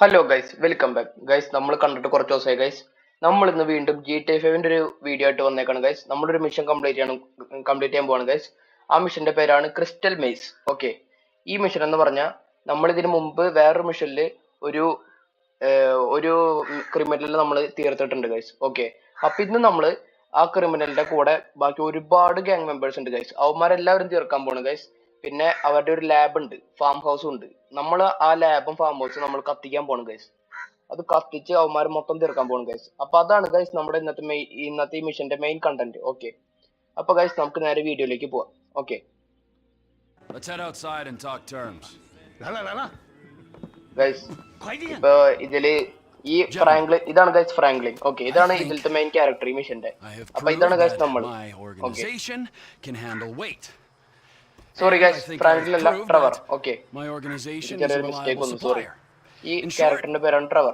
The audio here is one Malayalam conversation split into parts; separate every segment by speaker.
Speaker 1: Hello guys, welcome back guys. നമ്മൾ കണ്ടിട്ട് കുറച്ച് ദിവസമായി ഗൈസ്. നമ്മൾ ഇന്ന് വീണ്ടും GTA 5 ഒരു വീഡിയോ ആയിട്ട് വന്നേക്കാണ് ഗൈസ്. നമ്മളൊരു മിഷൻ കംപ്ലീറ്റ് ചെയ്യാൻ പോവാണ് ഗൈസ്. ആ മിഷന്റെ പേരാണ് ക്രിസ്റ്റൽ മെയ്സ്. ഓക്കെ, ഈ മിഷൻ എന്ന് പറഞ്ഞാൽ നമ്മൾ ഇതിനു മുമ്പ് വേറൊരു മിഷനിൽ ഒരു ഒരു ക്രിമിനലിനെ നമ്മൾ തീർത്തിട്ടുണ്ട് ഗൈസ്. ഓക്കെ, അപ്പൊ ഇന്ന് നമ്മൾ ആ ക്രിമിനലിന്റെ കൂടെ ബാക്കി ഒരുപാട് ഗ്യാങ് മെമ്പേഴ്സ് ഉണ്ട് ഗൈസ്. അവന്മാരെല്ലാവരും തീർക്കാൻ പോണ് ഗൈസ്. പിന്നെ അവരുടെ ഒരു ലാബ് ഉണ്ട്, ഫാം ഹൗസും ഉണ്ട്. നമ്മൾ ആ ലാബും ഫാം ഹൗസും നമ്മൾ കത്തിക്കാൻ പോണ് ഗൈസ്. അത് കത്തിച്ച് അവന്മാർ മൊത്തം തീർക്കാൻ പോണ് ഗൈസ്. അപ്പൊ അതാണ് ഗൈസ് നമ്മുടെ ഇന്നത്തെ ഈ മിഷന്റെ മെയിൻ കണ്ടന്റ്. ഓക്കെ, അപ്പൊ ഗൈസ് നമുക്ക് നേരെ വീഡിയോയിലേക്ക് പോവാം. ഓക്കെ ഗൈസ്, ഇപ്പൊ ഇതില് ഈ ഫ്രാങ്ക്ലിൻ, ഇതാണ് ഗൈസ് ഫ്രാങ്ക്ലിൻ. ഓക്കെ, ഇതാണ് ഇതിലത്തെ മെയിൻ ക്യാരക്ടർ ഈ മിഷന്റെ. അപ്പൊ ഇതാണ് ഗൈസ് നമ്മൾ. സോറി ഗൈസ്, ഫ്രാങ്ക്ലിൻ അല്ല, ട്രെവർ. ഓക്കെ, ചെറിയൊരു മിസ്റ്റേക്ക് വന്നു, സോറി. ഈ ക്യാരക്ടറിന്റെ പേരാണ് ട്രെവർ.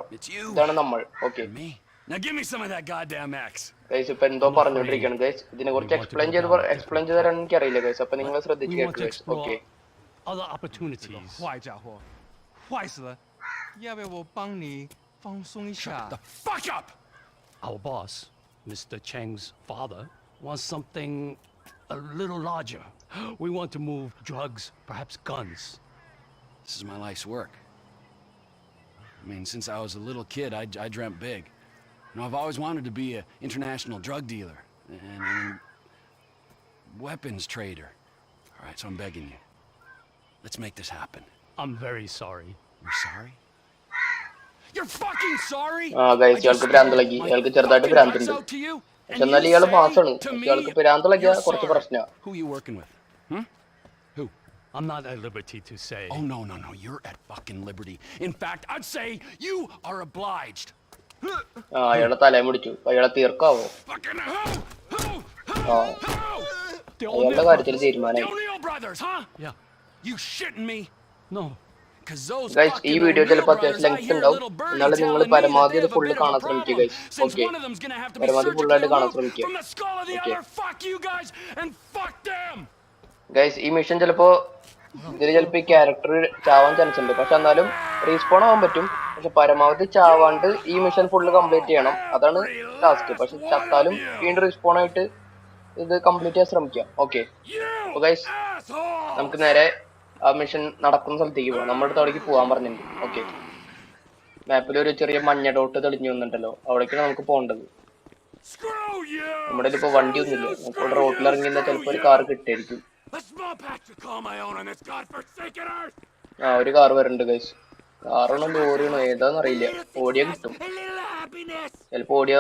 Speaker 1: ഇതാണ് നമ്മൾ. ഓക്കെ ഗൈസ്, ഇപ്പൊ എന്തോ പറഞ്ഞോണ്ടിരിക്കുകയാണ് ഗൈസ്. ഇതിനെ കുറിച്ച് എക്സ്പ്ലെയിൻ ചെയ്ത് തരാൻ എനിക്ക് അറിയില്ല ഗൈസ്. അപ്പൊ നിങ്ങൾ ശ്രദ്ധിച്ച് കേൾക്കുക guys. Okay,
Speaker 2: 坏死了，要不要我帮你放松一下
Speaker 3: ？Shut the fuck up! Our boss, Mr. Cheng's father, wants something a little larger. We want to move drugs, perhaps guns.
Speaker 4: This is my life's work. I mean, since I was a little kid, I dreamt big. You know, I've always wanted to be an international drug dealer and weapons trader. All right, so I'm begging you. Let's make this happen.
Speaker 3: I'm very sorry.
Speaker 4: You're sorry? You're fucking sorry?
Speaker 1: Guys, ഇയാൾക്ക് ഭ്രാന്തളകി. ഇയാൾക്ക് ചെറുതായിട്ട് ഭ്രാന്തുണ്ട്. പക്ഷെ എന്നാലും ഇയാള് മാസാണ്. ഇയാൾക്ക് ഭ്രാന്തളകിയ കുറച്ച് പ്രശ്നമാണ്.
Speaker 4: Who are you working with? Who?
Speaker 3: I'm not at liberty to say.
Speaker 4: Oh, no. You're at fucking liberty. In fact, I'd say you are obliged.
Speaker 1: അയാളെ തലയും പിടിച്ചു. അയാളെ തീർക്കാവോ? അയാളുടെ കാര്യത്തിൽ തീരുമാനമായി.
Speaker 4: You shitting me?
Speaker 3: No.
Speaker 1: Guys, ഈ വീഡിയോ ചിലപ്പോൾ അത്യാവശ്യം ലെങ്ത് ഉണ്ടാവും. എന്നാലും നിങ്ങൾ പരമാവധി ഇത് ഫുള്ള് കാണാൻ ശ്രമിക്കുക ഗൈസ്. ഓക്കെ, പരമാവധി ഫുള്ളായിട്ട് കാണാൻ ശ്രമിക്കുക. ഗൈസ്, ഈ മിഷൻ ചിലപ്പോ ഈ ക്യാരക്ടർ ചാവാൻ ചാൻസ് ഉണ്ട്. പക്ഷെ എന്നാലും റീസ്പോൺ ആവാൻ പറ്റും. പക്ഷെ പരമാവധി ചാവാണ്ട് ഈ മിഷൻ ഫുള്ള് കംപ്ലീറ്റ് ചെയ്യണം. അതാണ് ടാസ്ക്. പക്ഷെ ചത്താലും വീണ്ടും റീസ്പോൺ ആയിട്ട് ഇത് കംപ്ലീറ്റ് ചെയ്യാൻ ശ്രമിക്കാം. ഓക്കെ, അപ്പൊ ഗൈസ് നമുക്ക് നേരെ ആ മിഷൻ നടക്കുന്ന സ്ഥലത്തേക്ക് പോവാം. നമ്മുടെ അടുത്തേക്ക് പോകാൻ പറഞ്ഞിട്ടുണ്ട്. ഓക്കെ, മാപ്പിൽ ഒരു ചെറിയ മഞ്ഞ ഡോട്ട് തെളിഞ്ഞു വന്നിട്ടുണ്ടല്ലോ, അവിടേക്കാണ് നമുക്ക് പോകേണ്ടത്. നമ്മുടെ ഇപ്പൊ വണ്ടി ഒന്നുമില്ല. നമുക്ക് റോട്ടിൽ ഇറങ്ങിയാൽ ചിലപ്പോ ഒരു കാർ കിട്ടായിരിക്കും. ഒരു കാർ വരുന്നുണ്ട് ഗൈസ്. കാറാണോ ലോറിയാണോ ഏതാന്ന് അറിയില്ല. ഓടിയ കിട്ടും ചിലപ്പോ. ഓടിയ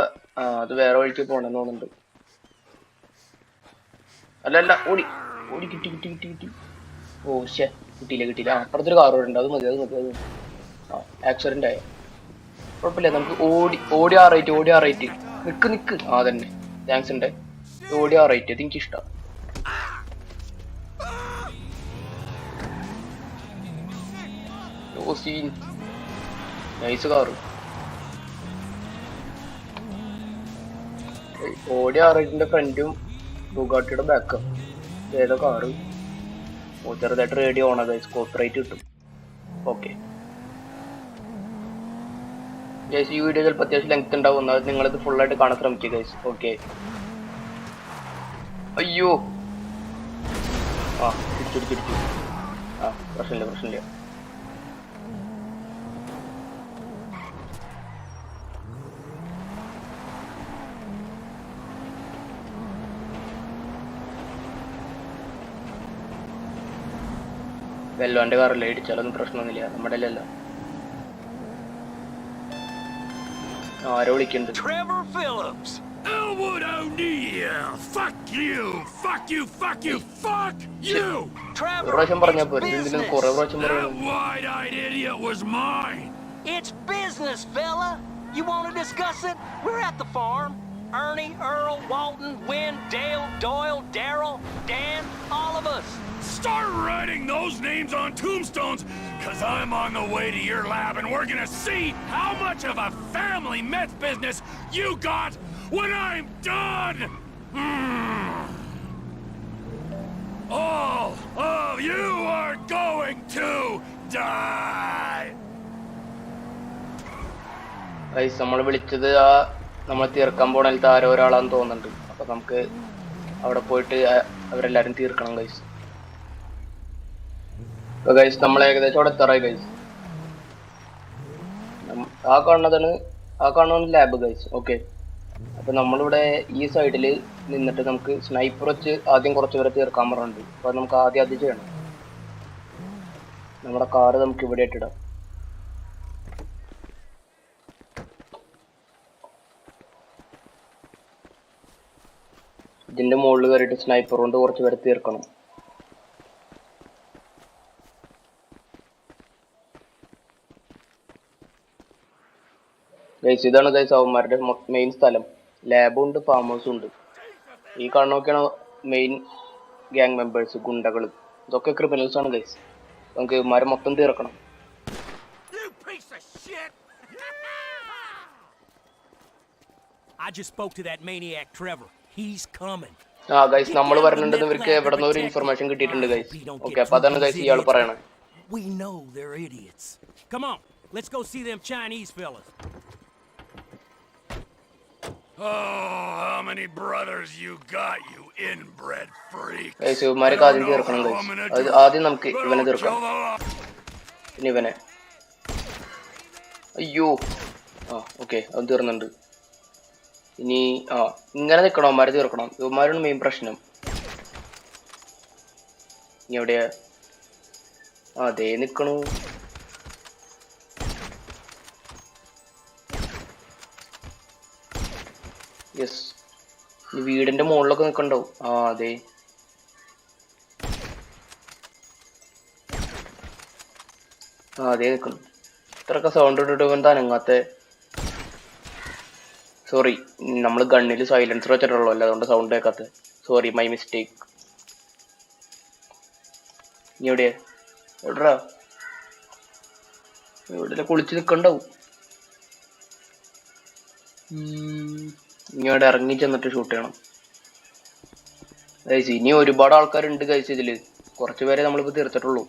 Speaker 1: അത് വേറെ വഴിക്ക് പോണെന്ന് തോന്നുന്നുണ്ട്. അല്ല, ഓടി കിട്ടി. ഓ ശേ, കിട്ടിയില്ല. അപ്പുറത്തൊരു കാർ വരുന്നുണ്ട്. അത് മതി. ആക്സിഡന്റ് ആയ കുഴപ്പമില്ല. നമുക്ക് ഓടി ആ റേറ്റ്. നിക്ക്. തന്നെ താങ്ക്സ് ഉണ്ട്. ഓടി ആ റേറ്റ് എനിക്ക് ഇഷ്ടം. Nice car. ഓടി ആ റേറ്റിന്റെ ഫ്രണ്ടും ബുഗാട്ടിയുടെ ബാക്കും. ഏതോ കാറ്. ചെറുതായിട്ട് റേഡിയോ ഓണാ ഗൈസ്, കോപ്പറേറ്റ് കിട്ടും. ഓക്കെ ഗൈസ്, ഈ വീഡിയോ ചിലപ്പോൾ അത്യാവശ്യം ലെങ്ത് ഉണ്ടാവും. എന്നാൽ നിങ്ങളിത് ഫുള്ളായിട്ട് കാണാൻ ശ്രമിക്കുക ഗൈസ്. ഓക്കെ, അയ്യോ തിരിച്ചു. പ്രശ്നമില്ല. വെല്ലോന്റെ കാറല്ലേ, ഇടിച്ചാലൊന്നും പ്രശ്നമൊന്നുമില്ല. നമ്മുടെ അല്ലല്ലോ. ആരോ വിളിക്കുന്നുണ്ട്.
Speaker 5: Elwood O'Neill! Fuck you!
Speaker 1: ഒരു പ്രാവശ്യം പറഞ്ഞാ പോരെ, എന്തിനും കുറെ പ്രാവശ്യം
Speaker 5: That wide-eyed idiot was mine!
Speaker 6: It's business, fella! You want to discuss it? We're at the farm. Ernie, Earl, Walton, Wynn, Dale, Doyle, Darrell, Dan, all of us.
Speaker 5: Start writing those names on tombstones, cause I'm on the way to your lab and we're gonna see how much of a family meth business you got when I'm done! All of you are going to die!
Speaker 1: Guys നമ്മൾ വിളിച്ചത് ആ നമ്മൾ തീർക്കാൻ പോണേലത്തെ ആരോ ഒരാളാന്ന് തോന്നുന്നുണ്ട്. അപ്പൊ നമുക്ക് അവിടെ പോയിട്ട് അവരെല്ലാരും തീർക്കണം ഗൈസ്. ഗൈസ് നമ്മൾ ഏകദേശം അവിടെ എത്താറായി ഗൈസ്. ആ കാണുന്നതാണ് ലാബ് ഗൈസ്. ഓക്കെ, അപ്പൊ നമ്മളിവിടെ ഈ സൈഡിൽ നിന്നിട്ട് നമുക്ക് സ്നൈപ്പർ വെച്ച് ആദ്യം കുറച്ച് പേരെ തീർക്കാൻ പറഞ്ഞിട്ടുണ്ട്. അപ്പൊ നമുക്ക് ആദ്യം അത് ചെയ്യണം. നമ്മുടെ കാറ് നമുക്ക് ഇവിടെ ഇട്ടിടാം. ഇതിന്റെ മുകളിൽ കയറിയിട്ട് സ്നൈപ്പർ കൊണ്ട് കുറച്ച് പേരെ തീർക്കണം. ഗൈസ് ഇതാണ് ഗൈസ് അവന്മാരുടെ മെയിൻ സ്ഥലം. ലാബും ഉണ്ട്, ഫാം ഹൗസും ഉണ്ട്. ഈ കാണുന്നൊക്കെയാണ് മെയിൻ ഗ്യാങ് മെമ്പേഴ്സ്, ഗുണ്ടകൾ. ഇതൊക്കെ ക്രിമിനൽസ് ആണ് ഗൈസ്. നമുക്ക് ഇവന്മാരെ മൊത്തം തീർക്കണം.
Speaker 6: I just spoke to that maniac Trevor. He's coming.
Speaker 1: ആ ഗൈസ് നമ്മൾ വരുന്നുണ്ടെന്ന് ഇവർക്ക് എവിടെന്നോ ഒരു ഇൻഫർമേഷൻ കിട്ടിയിട്ടുണ്ട് ഗൈസ്. ഓക്കെ, അപ്പൊ അതാണ് ഗൈസ് ഇയാൾ പറയണത്.
Speaker 6: We know they're idiots. Come on, let's go see them Chinese fellas.
Speaker 5: Oh, how many brothers you got, you inbred freak?
Speaker 1: Guys ഇവന്മാരെ ആദ്യം തീർക്കണം ഗൈസ്. ആദ്യം നമുക്ക് ഇവനെ തീർക്കാം, പിന്നെ ഇവനെ. അയ്യോ, ആ ഓക്കെ, അത് തീർന്നുണ്ട്. ഇനി ഇങ്ങനെ നിൽക്കണം, അവന്മാരെ തീർക്കണം. ഇവന്മാരാണ് മെയിൻ പ്രശ്നം. ഇനി എവിടെയാ? അതേ നിക്കണു. യെസ്, ഈ വീടിന്റെ മുകളിലൊക്കെ നിക്കണ്ടാവും. അതെ. അതേ നിക്കണം. ഇത്രയൊക്കെ സൗണ്ട് ഇട്ടിട്ട് ഇവൻ തനങ്ങാത്ത. സോറി, നമ്മൾ ഗണ്ണിൽ സൈലൻസർ വെച്ചിട്ടുള്ളൂ, അല്ല അതുകൊണ്ട് സൗണ്ട് കേൾക്കാത്ത. Sorry, my mistake. ഇനി എവിടെയാ? എവിടാ? എവിടെ കുളിച്ച് നിൽക്കണ്ടാവും. ഇനി അവിടെ ഇറങ്ങി ചെന്നിട്ട് ഷൂട്ട് ചെയ്യണം ഗൈസ്. ഇനി ഒരുപാട് ആൾക്കാരുണ്ട് ഗൈസ് ഇതില്. കുറച്ച് പേരെ നമ്മളിപ്പോ തീർത്തിട്ടുള്ളൂ.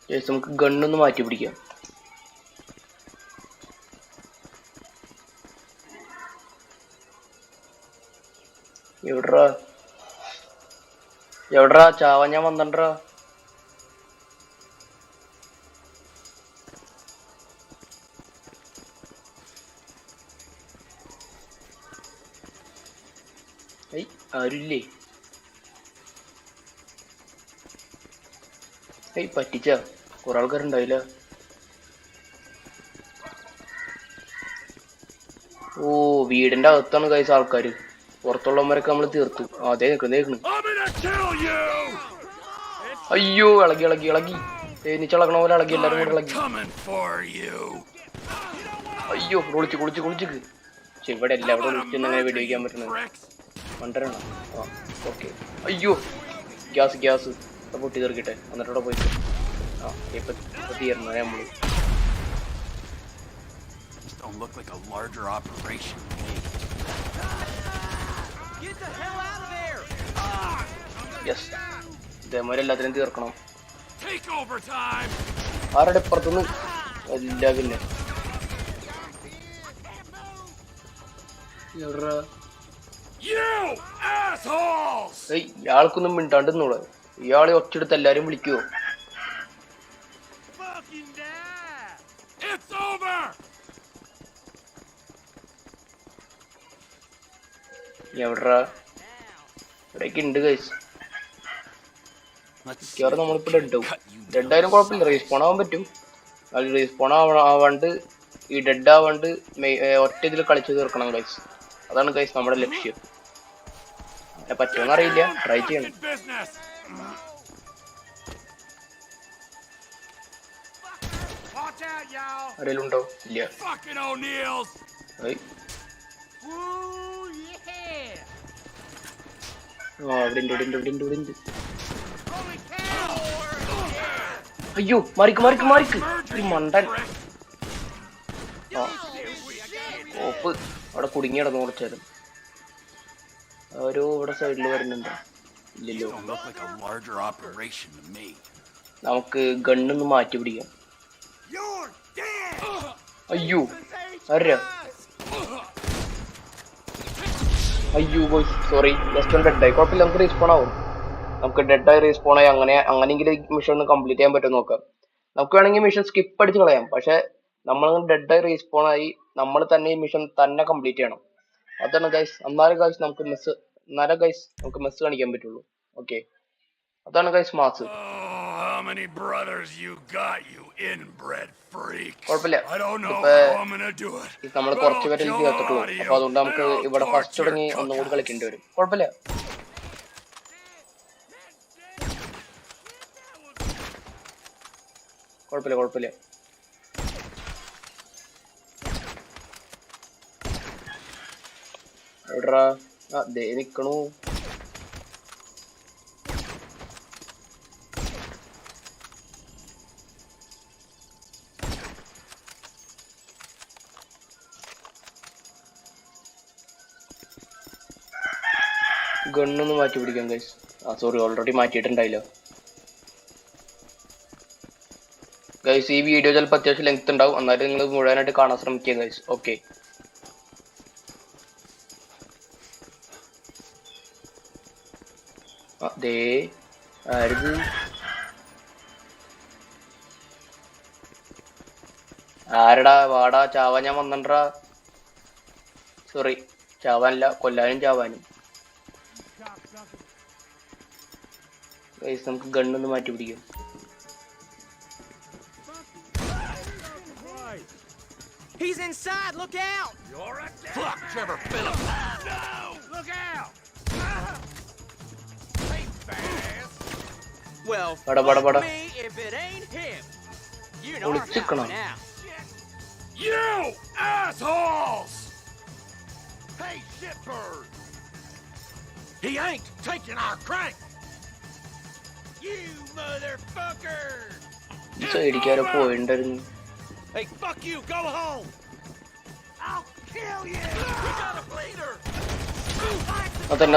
Speaker 1: ഗൈസ് നമുക്ക് ഗണ്ണൊന്ന് മാറ്റി പിടിക്കാം. എവിടാ ചാവാൻ ഞാൻ വന്നണ്ടാ? ആരുല്ലേ? പറ്റിച്ച കുറെ ആൾക്കാരുണ്ടായില്ല. ഓ, വീടിന്റെ അകത്താണ് ഗൈസ് ആൾക്കാര്. പുറത്തുള്ളവന്മാരൊക്കെ നമ്മള് തീർത്തു. അതേ നിക്കുന്നു. അയ്യോ, ഇളകി തേനിച്ചിളകണ പോലെ ഇളകി. എല്ലാരും കൂടെ ഇളകി. അയ്യോ, കുളിച്ചിക്ക്. പക്ഷെ ഇവിടെ എല്ലാം ഇവിടെ വിളിച്ചെന്നങ്ങനെ വെടിവെക്കാൻ പറ്റുന്നത് മണ്ടരാണ്. ഓക്കെ. അയ്യോ, ഗ്യാസ് പൊട്ടി തീർക്കട്ടെ, എന്നിട്ടവിടെ പോയിട്ട് ഇപ്പൊ തീർന്നു നമ്മള്.
Speaker 5: Don't look like a larger operation.
Speaker 6: Get the hell out of there!
Speaker 1: Yes, ഇതേമാതിരി എല്ലാത്തിനും തീർക്കണം.
Speaker 5: Take over time.
Speaker 1: ആരുടെ ഇപ്പുറത്തുനിന്ന് എല്ലാ പിന്നെ ഇയാൾക്കൊന്നും മിണ്ടാണ്ടെന്നൂടെ. ഇയാളെ ഒറ്റെടുത്ത് എല്ലാരും വിളിക്കുവോ? എവിടാ? ഇവിടേക്ക് ഉണ്ട് ഗൈസ്. മിക്കവാറും നമ്മളിപ്പോ ഡെഡായാലും കുഴപ്പമില്ല, റീസ്പോൺ ആവാൻ പറ്റും. അത് റീസ്പോൺ ആവാണ്ട് ഈ ഡെഡ് ആവാണ്ട് ഒറ്റ ഇതിൽ കളിച്ചു തീർക്കണം ഗൈസ്. അതാണ് ഗൈസ് നമ്മുടെ ലക്ഷ്യം. പറ്റുമെന്ന് അറിയില്ല, ട്രൈ ചെയ്യണം. ആരെങ്കിലും ഉണ്ടോ? ഇല്ല. ഇവിടെ. അയ്യോ, മാറിക്ക് മണ്ടൻ. ഓപ്പ് അവിടെ കുടുങ്ങി കിടന്നു കുറച്ചേരം. ഒരു ഇവിടെ സൈഡിൽ വരുന്നുണ്ട്. ഇല്ലല്ലോ.
Speaker 4: Don't look like a larger operation to me.
Speaker 1: നമുക്ക് ഗണ്ണൊന്ന് മാറ്റി പിടിക്കാം. അയ്യോ ആരാ? അയ്യോ ബോയ് സോറി, ജസ്റ്റ് ഒന്ന് ഡെഡ് ആയി. കുഴപ്പമില്ല, നമുക്ക് റീസ്പോൺ ആവും. നമുക്ക് ഡെഡ് ആയി റീസ്പോൺ ആയി അങ്ങനെയെങ്കിലും മിഷൻ ഒന്ന് കംപ്ലീറ്റ് ചെയ്യാൻ പറ്റും നോക്കാം. നമുക്ക് വേണമെങ്കിൽ മിഷൻ സ്കിപ്പ് അടിച്ച് കളയാം. പക്ഷെ നമ്മൾ ഡെഡ് ആയി റീസ്പോൺ ആയി നമ്മൾ തന്നെ ഈ മിഷൻ തന്നെ കംപ്ലീറ്റ് ചെയ്യണം. അതാണ് ഗൈസ്. എന്നാലും ഗൈസ് നമുക്ക് മെസ്സ് കാണിക്കാൻ പറ്റുള്ളൂ. ഓക്കെ, അതാണ് guys mass.
Speaker 5: How many brothers you got, you inbred freak?
Speaker 1: കുഴപ്പമില്ല,
Speaker 5: I don't know
Speaker 1: ഇപ്പൊ
Speaker 5: how I'm gonna do it.
Speaker 1: നമ്മൾ
Speaker 5: but
Speaker 1: കുറച്ച്
Speaker 5: I'll
Speaker 1: പേരെ
Speaker 5: kill
Speaker 1: ചേർത്തിട്ടുള്ളൂ.
Speaker 5: all of
Speaker 1: അപ്പൊ
Speaker 5: you.
Speaker 1: അതുകൊണ്ട് നമുക്ക്
Speaker 5: It'll
Speaker 1: ഇവിടെ ഫസ്റ്റ്
Speaker 5: torture
Speaker 1: തുടങ്ങി ഒന്നും കൂടി
Speaker 5: cookhouse.
Speaker 1: കളിക്കേണ്ടി വരും. കുഴപ്പമില്ല, കുഴപ്പമില്ല, കുഴപ്പമില്ല. എവിടാ? ദേ നിക്കണു. ഗണ്ണൊന്ന് മാറ്റി പിടിക്കാം ഗൈസ്. സോറി, ഓൾറെഡി മാറ്റിയിട്ടുണ്ടായില്ല ഗൈസ്. ഈ വീഡിയോ ചിലപ്പോൾ അത്യാവശ്യം ലെങ്ത് ഉണ്ടാവും, എന്നാലും നിങ്ങൾ മുഴുവനായിട്ട് കാണാൻ ശ്രമിക്കുക ഗൈസ്. ഓക്കെ, അതേ ആരുത്? ആരടാ? വാടാ, ചാവാൻ ഞാൻ വന്നണ്ടാ. സോറി, ചാവാനല്ല, കൊല്ലാനും ചാവാനും. ഗൈസ് നമുക്ക് ഗണ്ണൊന്ന് മാറ്റി പിടിക്കാം.
Speaker 6: He's inside, look out!
Speaker 5: You're a fuck, Trevor Phillips. No! Look out! Hey, fast.
Speaker 6: Well,
Speaker 1: Bada, bada,
Speaker 6: fuck
Speaker 1: bada.
Speaker 6: me if it ain't him. You know
Speaker 1: Holy
Speaker 6: our
Speaker 1: chicken.
Speaker 6: guy now.
Speaker 5: You assholes! Hey, shitbird! He ain't taking our crank! You motherfucker!
Speaker 1: സൈഡിക്കാരോ പോയിണ്ടായിരുന്നു.
Speaker 5: Hey, fuck you! Go home! I'll kill you! We got a bleeder!
Speaker 1: അതന്നെ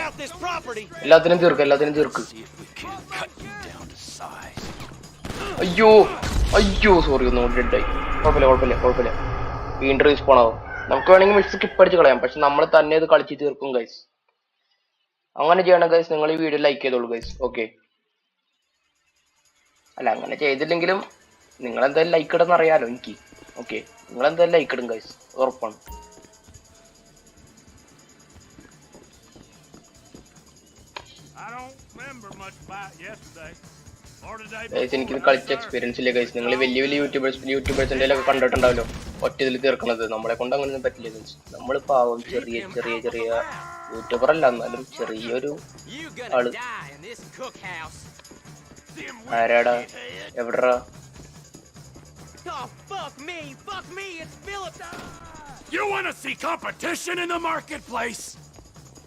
Speaker 5: Out this property!
Speaker 1: എല്ലാത്തിനും തീർക്ക്.
Speaker 4: See if we can cut you down to size.
Speaker 1: അയ്യോ സോറി, ഒന്നും ഡെഡായി. കുഴപ്പമില്ല. വീണ്ടും റീസ്പോൺ ആവും. നമുക്ക് വേണമെങ്കിൽ മിക്സ് സ്കിപ്പ് അടിച്ച് കളയാം, പക്ഷെ നമ്മൾ തന്നെ ഇത് കളിച്ച് തീർക്കും ഗൈസ്. അങ്ങനെ ചെയ്യണം ഗൈസ്. നിങ്ങൾ ഈ വീഡിയോ ലൈക്ക് ചെയ്തോളൂ ഗൈസ്. ഓക്കെ, അല്ല അങ്ങനെ ചെയ്തില്ലെങ്കിലും നിങ്ങൾ എന്തായാലും ലൈക്ക് ഇടുന്ന അറിയാലോ എനിക്ക്. ഓക്കെ, നിങ്ങൾ എന്തായാലും ലൈക്ക് ഇടും ഗൈസ്, ഉറപ്പാണ്.
Speaker 5: I don't remember much about yesterday. Or today
Speaker 1: guys എനിക്കിത്
Speaker 5: before.
Speaker 1: കളിച്ച എക്സ്പീരിയൻസ് ഇല്ല ഗൈസ്. നിങ്ങൾ വലിയ യൂട്യൂബേഴ്സിന്റെ ഒക്കെ കണ്ടിട്ടുണ്ടാവല്ലോ ഒറ്റ ഇതിൽ തീർക്കുന്നത്. നമ്മളെ കൊണ്ട് അങ്ങനെയൊന്നും പറ്റില്ല ഗൈസ്. നമ്മൾ പാവം ചെറിയ യൂട്യൂബർ അല്ല, എന്നാലും ചെറിയൊരു
Speaker 6: You
Speaker 1: Alu.
Speaker 6: gonna die in this cookhouse.
Speaker 1: ആരാടാ? എവിടാ?
Speaker 6: Oh, fuck me, it's Philip.
Speaker 5: You want to see competition in the marketplace?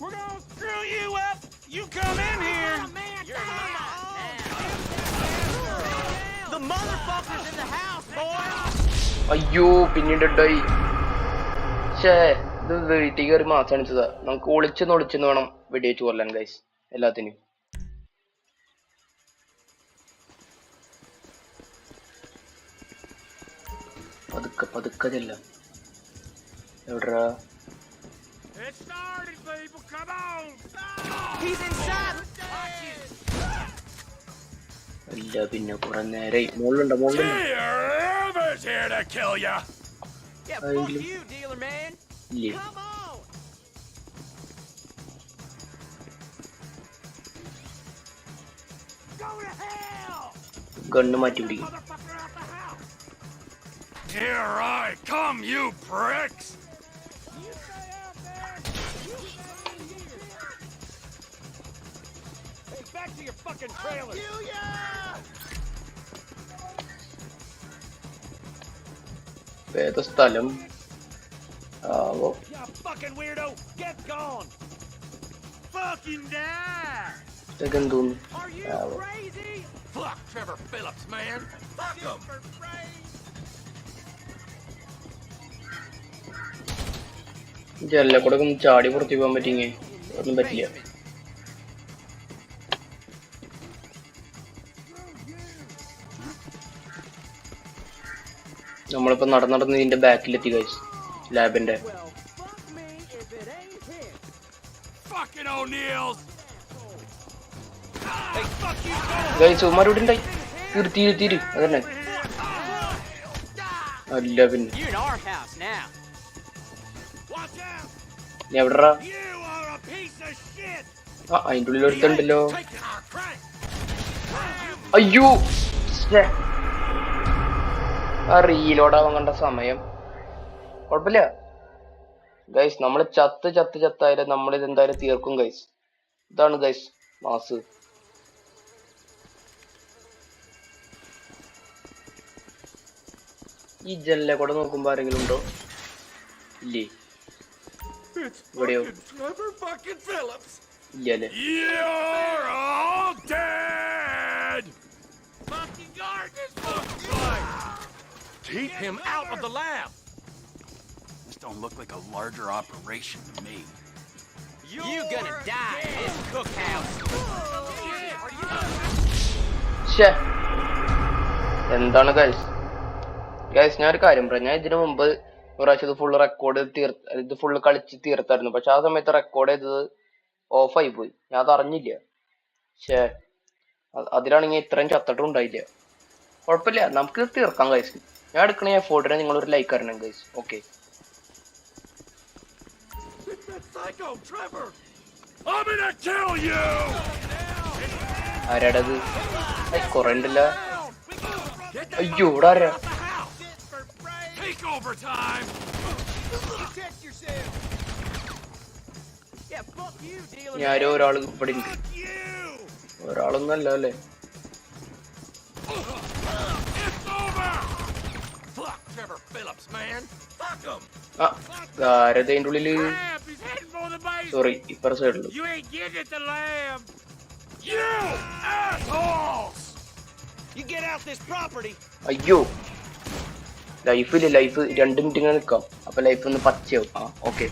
Speaker 6: We're gonna screw you up. You come in here. Oh, man, you're mine. The motherfucker's in the house, boy.
Speaker 1: അയ്യോ, പിന്നീട് ഡെഡായി. ഇത് വീട്ടിൽ കയറി മാസാണിച്ചതാ. നമുക്ക് ഒളിച്ചെന്ന് വേണം വെടിവെച്ച് കൊല്ലാൻ ഗൈസ് എല്ലാത്തിനും. പതുക്കെ ചെല്ലാം. എവിടാ?
Speaker 5: It started, people. Come on.
Speaker 6: He's inside.
Speaker 1: ഇല്ല, പിന്നെ കുറെ നേരെ മുകളിലുണ്ടോ?
Speaker 5: Whoever's here to kill ya.
Speaker 6: Yeah, fuck you, dealer man.
Speaker 1: ഇല്ലേ?
Speaker 6: Come on. Go to hell.
Speaker 1: Gun മാറ്റി പിടിക്കും.
Speaker 5: Motherfucker out the house. Here I come, you pricks. You stay out there. You stay in here. Hey, back to your fucking trailer. I'll kill ya.
Speaker 1: ഏതാ സ്ഥലം? ആവോ.
Speaker 5: You fucking weirdo. Get gone. Fucking die.
Speaker 1: ഇതൊക്കെ എന്തോന്നു?
Speaker 6: Are you crazy?
Speaker 5: Fuck Trevor Phillips, man. Fuck him.
Speaker 1: ജനലെ കൂടെ ഒന്ന് ചാടി പുറത്തേക്ക് പോകാൻ പറ്റിങ്ങേ. ഒന്നും പറ്റില്ല. നമ്മളിപ്പോ നടന്ന് ഇതിന്റെ ബാക്കിലെത്തി ഗൈസ്, ലാബിന്റെ. ഗൈസ് ഉമ്മാരോട് ഉണ്ടായി തീര് അതന്നെ. അല്ല പിന്നെ എവിടാ? അതിന്റെ ഉള്ളിൽ ഒരുത്തുണ്ടല്ലോ. അയ്യോ, ആ റീലോഡാവാൻ കണ്ട സമയം. കുഴപ്പമില്ല ഗൈസ്, നമ്മള് ചത്തായാലും നമ്മളിത് എന്തായാലും തീർക്കും ഗൈസ്. ഇതാണ് ഗൈസ് മാസ്. ഈ ജനലെ കൂടെ നോക്കുമ്പോ ആരെങ്കിലും ഉണ്ടോ? ഇല്ലേ? ഇവിടെയോ? ഇല്ലല്ലേ?
Speaker 5: Keep him out of the lab. This don't look like a larger operation to me.
Speaker 6: You gonna die in this cookhouse.
Speaker 1: എന്താണ് ഗൈസ്? ഞാനൊരു കാര്യം പറയാം. ഞാൻ ഇതിനു മുമ്പ് പ്രാവശ്യം ഇത് ഫുള്ള് ഇത് ഫുള്ള് കളിച്ച് തീർത്തായിരുന്നു. പക്ഷെ ആ സമയത്ത് റെക്കോർഡ് ചെയ്തത് ഓഫായി പോയി. ഞാൻ അത് അറിഞ്ഞില്ല. അതിലാണെങ്കിൽ ഇത്രയും ചത്തട്ടും ഉണ്ടായില്ല. കുഴപ്പമില്ല, നമുക്ക് തീർക്കാം ഗൈസ്. ഞാൻ എടുക്കണ എഫോർട്ടിനെ നിങ്ങളൊരു ലൈക്ക് തരണം ഗൈസ്. ഓക്കെ, ആരാടത്? കൊറേ ഉണ്ടല്ല. അയ്യോ, ഇവിടെ ആരാ? ഞാനോ ഒരാള് ഇവിടെ ഉണ്ട്. ഒരാളൊന്നും അല്ല അല്ലേ? ആരതിന്റെ ഉള്ളില്? സോറി, ഇപ്പറ സൈഡില്. അയ്യോ, ലൈഫ് 2 മിനിറ്റ് ഇങ്ങനെ നിക്കാം. അപ്പൊ ലൈഫ് ഒന്ന് പച്ചയാവും. ആ ഓക്കെ.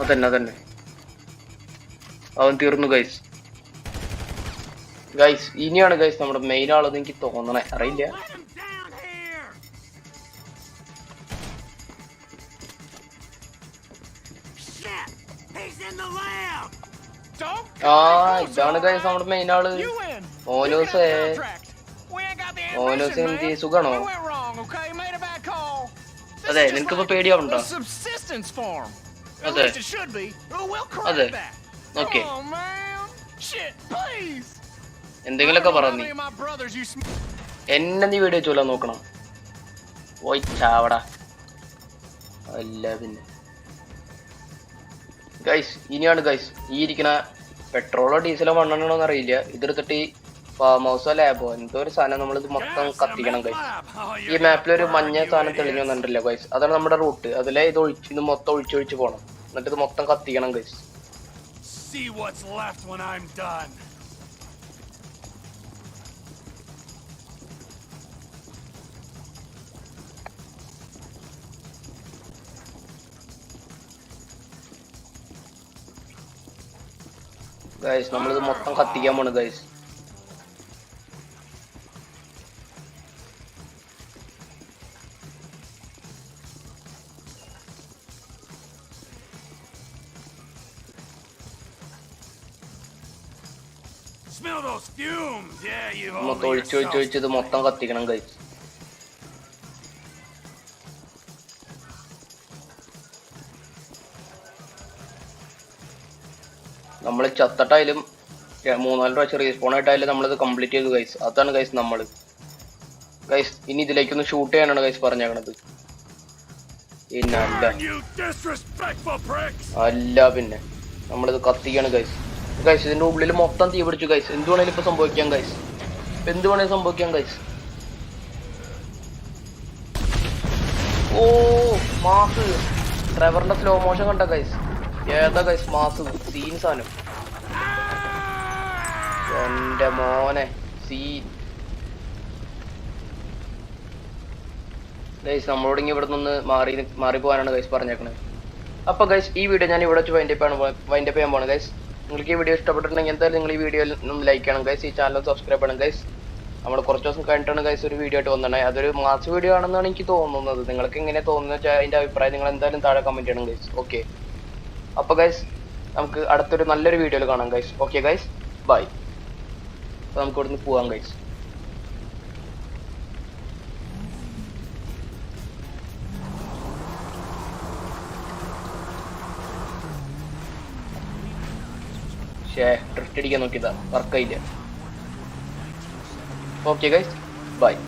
Speaker 1: അതന്നെ അവൻ തീർന്നു ഗൈസ്. ഇനിയാണ് ഗൈസ് നമ്മുടെ മെയിൻ ആളെന്ന് എനിക്ക് തോന്നണേ, അറിയില്ല. ഇതാണ് ഗൈസ് നമ്മുടെ മെയിൻ ആള്. മോനോസ് എന്ത് സുഖാണോ? അതെ, നിനക്കിപ്പോ പേടിയാവുണ്ടോ? അതെ ഓക്കെ, എന്തെങ്കിലുമൊക്കെ പറഞ്ഞു എന്നെ നീ വീഡിയോ ചോല നോക്കണം. പോയി ചാവടാ. അല്ല പിന്നെ ഗൈസ്, ഇനിയാണ് ഗൈസ് ഈ ഇരിക്കണ പെട്രോളോ ഡീസലോ മണ്ണെണ്ണോന്ന് അറിയില്ല. ഇതെടുത്തിട്ട് ഈ ഫാം ഹൗസോ ലാബോ എന്തോ ഒരു സാധനം നമ്മളിത് മൊത്തം കത്തിക്കണം ഗൈസ്. ഈ മാപ്പിലൊരു മഞ്ഞ സാധനം തെളിഞ്ഞു വന്നിട്ടില്ല ഗൈസ്, അതാണ് നമ്മുടെ റൂട്ട്. അതിലെ ഇത് മൊത്തം ഒഴിച്ചൊഴിച്ച് പോകണം. എന്നിട്ട് ഇത് മൊത്തം കത്തിക്കണം ഗൈസ്. നമ്മളിത് മൊത്തം കത്തിക്കാൻ പോണ് ഗൈസ്. മൊത്തം ഒഴിച്ചൊഴിച്ചൊഴിച്ച് ഇത് മൊത്തം കത്തിക്കണം ഗൈസ്. നമ്മൾ ചത്തട്ടായാലും 3-4 പ്രാവശ്യം റീസ്പോൺ ആയിട്ടായാലും നമ്മളിത് കംപ്ലീറ്റ് ചെയ്തു ഗൈസ്. അതാണ് ഗൈസ് നമ്മള്. ഗൈസ് ഇനി ഇതിലേക്കൊന്ന് ഷൂട്ട് ചെയ്യാനാണ് ഗൈസ് പറഞ്ഞേക്കണത്. പിന്നെ അല്ല പിന്നെ നമ്മളിത് കത്തിക്കാണ് ഗൈസ്. ഇതിന്റെ ഉള്ളിൽ മൊത്തം തീ പിടിച്ചു ഗൈസ്. എന്ത് വേണേലും ഇപ്പൊ സംഭവിക്കാം ഗൈസ്. ഓ മാസ്, ട്രെവറിന്റെ സ്ലോ മോഷൻ കണ്ട ഗൈസ്. ഏതാ ഗൈസ് മാസ് സീൻ സാധനം. എന്റെ മോനെ സീൻ. ഗൈസ് നമ്മളോട് ഇങ്ങനെ ഇവിടെ നിന്ന് മാറിപ്പോകാനാണ് ഗൈസ് പറഞ്ഞേക്കണത്. അപ്പൊ ഗൈസ് ഈ വീഡിയോ ഞാൻ ഇവിടെ വെച്ച് വൈൻഡപ്പ് ചെയ്യാൻ പോണ് ഗൈസ്. നിങ്ങൾക്ക് ഈ വീഡിയോ ഇഷ്ടപ്പെട്ടിട്ടുണ്ടെങ്കിൽ എന്തായാലും നിങ്ങൾ ഈ വീഡിയോയിൽ ലൈക്ക് ചെയ്യണം ഗൈസ്. ഈ ചാനൽ സബ്സ്ക്രൈബ് ചെയ്യണം ഗൈസ്. നമ്മൾ കുറച്ച് ദിവസം കഴിഞ്ഞിട്ടാണ് ഗൈസ് ഒരു വീഡിയോ ആയിട്ട് വന്നത്. അതൊരു മാസ് വീഡിയോ ആണെന്നാണ് എനിക്ക് തോന്നുന്നത്. നിങ്ങൾക്ക് എങ്ങനെ തോന്നുന്നത് വെച്ചാൽ അതിന്റെ അഭിപ്രായം നിങ്ങൾ എന്തായാലും താഴെ കമന്റ് ചെയ്യണം ഗൈസ്. ഓക്കെ, അപ്പൊ ഗൈസ് നമുക്ക് അടുത്തൊരു നല്ലൊരു വീഡിയോയിൽ കാണാം ഗൈസ്. Okay guys, by. അപ്പൊ നമുക്ക് ഇവിടുന്ന് പോവാം ഗൈസ്. ഡ്രിഫ്റ്റ് അടിക്കാൻ നോക്കിയതാ, വർക്കായില്ല. Okay guys, by.